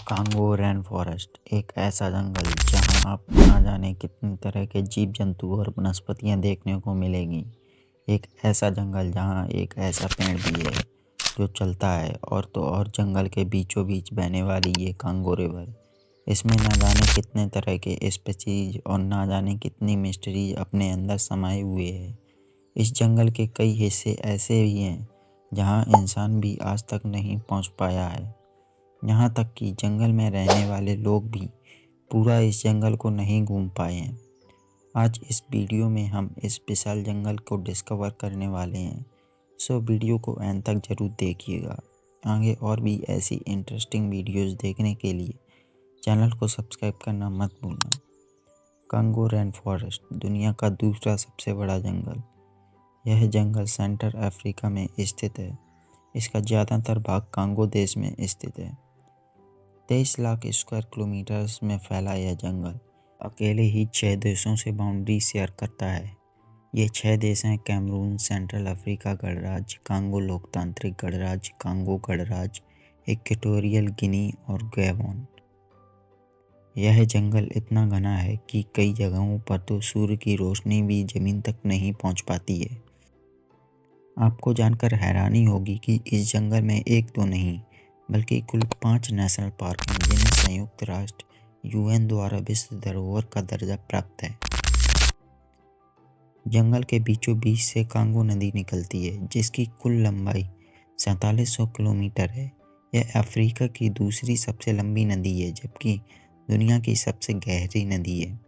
Congo rain forest एक ऐसा जंगल जहां आप ना जाने कितनी तरह के जीव जंतु और वनस्पतियां देखने को मिलेगी। एक ऐसा जंगल जहां एक ऐसा पेड़ भी है जो चलता है और तो और जंगल के बीचों बीच बहने वाली ये कांगो रिवर। इसमें ना जाने कितने तरह के स्पीशीज और ना जाने कितनी मिस्ट्रीज अपने अंदर समाये हुए हैं। इस जंगल के कई हिस्से ऐसे भी हैं जहां इंसान भी आज तक नहीं पहुंच पाया है। यहाँ तक कि जंगल में रहने वाले लोग भी पूरा इस जंगल को नहीं घूम पाए हैं। आज इस वीडियो में हम इस विशाल जंगल को डिस्कवर करने वाले हैं, सो वीडियो को एंड तक ज़रूर देखिएगा। आगे और भी ऐसी इंटरेस्टिंग वीडियोस देखने के लिए चैनल को सब्सक्राइब करना मत भूलना। कांगो रेन फॉरेस्ट दुनिया का दूसरा सबसे बड़ा जंगल। यह जंगल सेंट्रल अफ्रीका में स्थित है। इसका ज़्यादातर भाग कांगो देश में स्थित है। 23 लाख स्क्वायर किलोमीटर्स में फैला यह जंगल अकेले ही 6 देशों से बाउंड्री शेयर करता है। ये 6 देश हैं कैमरून, सेंट्रल अफ्रीका गणराज्य, कांगो लोकतांत्रिक गणराज्य, कांगो गणराज्य, इक्वेटोरियल गिनी और गैबोन। यह जंगल इतना घना है कि कई जगहों पर तो सूर्य की रोशनी भी ज़मीन तक नहीं पहुंच पाती है। आपको जानकर हैरानी होगी कि इस जंगल में एक तो नहीं बल्कि कुल 5 नेशनल पार्क हैं जिन्हें संयुक्त राष्ट्र यूएन द्वारा विश्व धरोहर का दर्जा प्राप्त है। जंगल के बीचों बीच से कांगो नदी निकलती है जिसकी कुल लंबाई 4700 किलोमीटर है। यह अफ्रीका की दूसरी सबसे लंबी नदी है जबकि दुनिया की सबसे गहरी नदी है।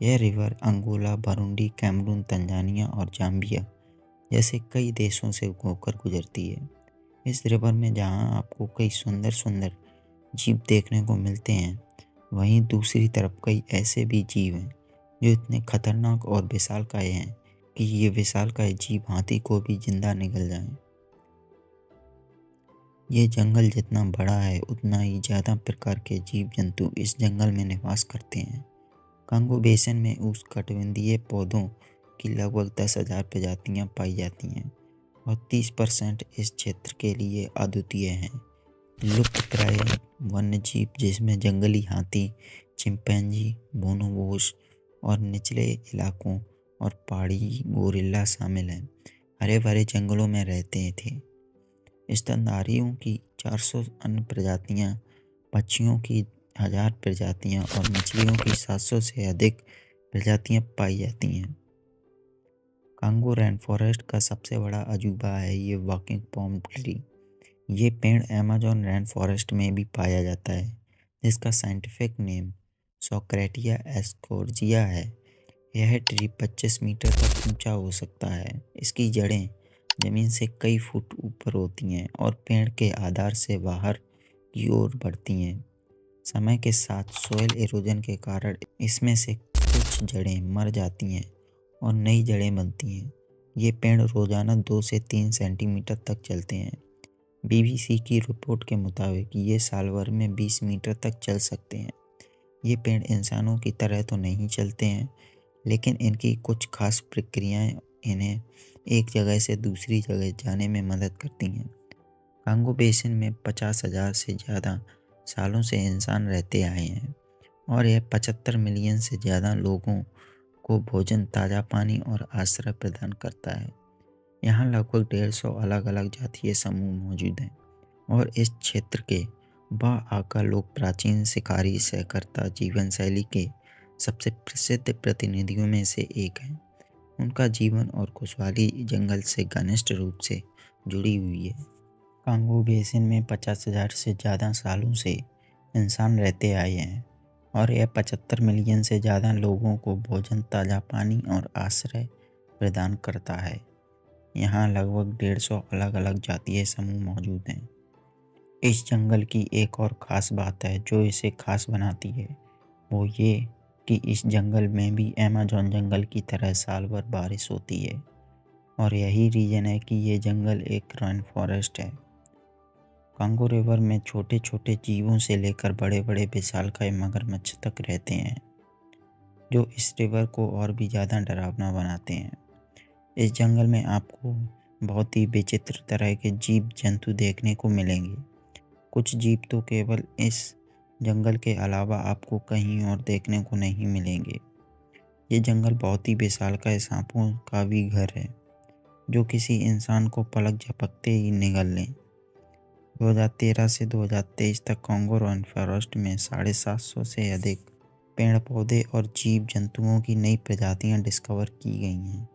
यह river Angola, Burundi, Cameroon, Tanzania और जाम्बिया जैसे कई देशों से होकर गुजरती है। इस रिवर में जहां आपको कई सुंदर सुंदर जीव देखने को मिलते हैं, वहीं दूसरी तरफ कई ऐसे भी जीव हैं जो इतने खतरनाक और विशालकाय हैं कि ये विशालकाय जीव हाथी को भी जिंदा निगल जाएं। ये जंगल जितना बड़ा है उतना ही ज़्यादा प्रकार के जीव जंतु इस जंगल में निवास करते हैं। कांगो बेसिन में उष्णकटिबंधीय पौधों की लगभग 10,000 प्रजातियां पाई जाती हैं और 30% इस क्षेत्र के लिए अद्वितीय हैं। लुप्तप्राय वन्य जीव जिसमें जंगली हाथी, चिंपैंजी, बोनोबोस और निचले इलाकों और पहाड़ी गोरिल्ला शामिल हैं, हरे भरे जंगलों में रहते थे। स्तनधारियों की 400 अन्य प्रजातियां, पक्षियों की 1000 प्रजातियां और मछलियों की 700 से अधिक प्रजातियां पाई जाती हैं। कांगो रेन फॉरेस्ट का सबसे बड़ा अजूबा है ये वॉकिंग पॉम ट्री। ये पेड़ अमेज़न रेन फॉरेस्ट में भी पाया जाता है जिसका साइंटिफिक नेम सोक्रेटिया एस्कोर्जिया है। यह ट्री 25 मीटर तक ऊंचा हो सकता है। इसकी जड़ें जमीन से कई फुट ऊपर होती हैं और पेड़ के आधार से बाहर की ओर बढ़ती हैं। समय के साथ सोयल इरोजन के कारण इसमें से कुछ जड़ें मर जाती हैं और नई जड़ें बनती हैं। ये पेड़ रोजाना 2 से 3 सेंटीमीटर तक चलते हैं। बीबीसी की रिपोर्ट के मुताबिक ये साल भर में 20 मीटर तक चल सकते हैं। ये पेड़ इंसानों की तरह तो नहीं चलते हैं, लेकिन इनकी कुछ खास प्रक्रियाएं इन्हें एक जगह से दूसरी जगह जाने में मदद करती हैं। कांगो बेसिन में 50,000 से ज़्यादा सालों से इंसान रहते आए हैं और यह 75 मिलियन से ज़्यादा लोगों को भोजन, ताज़ा पानी और आश्रय प्रदान करता है। यहाँ लगभग 150 अलग अलग जातीय समूह मौजूद हैं और इस क्षेत्र के बाआका लोग प्राचीन शिकारी सहकर्ता जीवन शैली के सबसे प्रसिद्ध प्रतिनिधियों में से एक हैं। उनका जीवन और खुशहाली जंगल से घनिष्ठ रूप से जुड़ी हुई है। कांगो बेसिन में 50,000 से ज़्यादा सालों से इंसान रहते आए हैं और यह 75 मिलियन से ज़्यादा लोगों को भोजन, ताज़ा पानी और आश्रय प्रदान करता है। यहाँ लगभग 150 अलग अलग जातीय समूह मौजूद हैं। इस जंगल की एक और ख़ास बात है जो इसे खास बनाती है, वो ये कि इस जंगल में भी अमेज़न जंगल की तरह साल भर बारिश होती है और यही रीज़न है कि ये जंगल एक रेन फॉरेस्ट है। कांगो रिवर में छोटे छोटे जीवों से लेकर बड़े बड़े विशालकाय मगरमच्छ तक रहते हैं जो इस रिवर को और भी ज़्यादा डरावना बनाते हैं। इस जंगल में आपको बहुत ही विचित्र तरह के जीव जंतु देखने को मिलेंगे। कुछ जीव तो केवल इस जंगल के अलावा आपको कहीं और देखने को नहीं मिलेंगे। ये जंगल बहुत ही विशालकाय सांपों का भी घर है, जो किसी इंसान को पलक झपकते ही निगल लें। 2013 से 2023 तक कांगो रेन फॉरेस्ट में 750 से अधिक पेड़ पौधे और जीव जंतुओं की नई प्रजातियां डिस्कवर की गई हैं।